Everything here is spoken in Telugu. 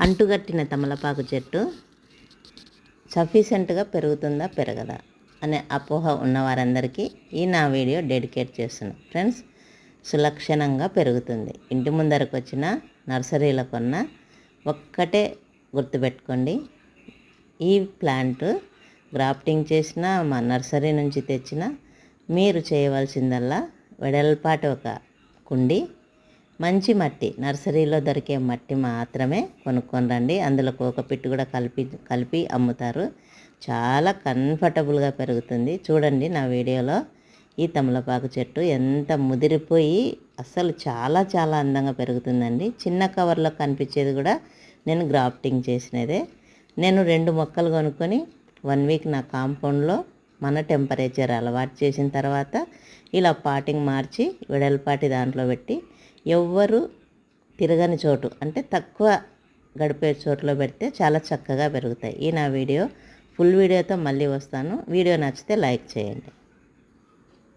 అంటుగట్టిన తమలపాకు చెట్టు సఫిషియెంట్గా పెరుగుతుందా పెరగదా అనే అపోహ ఉన్నవారందరికీ ఈ నా వీడియో డెడికేట్ చేస్తున్నాను. ఫ్రెండ్స్, సులక్షణంగా పెరుగుతుంది. ఇంటి ముందరకు వచ్చిన నర్సరీలో కొన్న ఒక్కటే గుర్తుపెట్టుకోండి, ఈ ప్లాంట్ గ్రాఫ్టింగ్ చేసిన మా నర్సరీ నుంచి తెచ్చిన మీరు చేయవలసిందల్లా వెడల్పాటి ఒక కుండి, మంచి మట్టి, నర్సరీలో దొరికే మట్టి మాత్రమే కొనుక్కొని రండి. అందులో కోకోపిట్ కూడా కలిపి అమ్ముతారు. చాలా కంఫర్టబుల్గా పెరుగుతుంది. చూడండి నా వీడియోలో ఈ తమలపాకు చెట్టు ఎంత ముదిరిపోయి అసలు చాలా చాలా అందంగా పెరుగుతుందండి. చిన్న కవర్లో కనిపించేది కూడా నేను గ్రాఫ్టింగ్ చేసినదే. నేను 2 మొక్కలు కొనుక్కొని 1 వీక్ నా కాంపౌండ్లో మన టెంపరేచర్ అలవాటు చేసిన తర్వాత ఇలా పాటింగ్ మార్చి వెడల్పాటి దాంట్లో పెట్టి ఎవ్వరు తిరగని చోటు, అంటే తక్కువ గడిపే చోట్లో పెడితే చాలా చక్కగా పెరుగుతాయి. ఈ నా వీడియో ఫుల్ వీడియోతో మళ్ళీ వస్తాను. వీడియో నచ్చితే లైక్ చేయండి.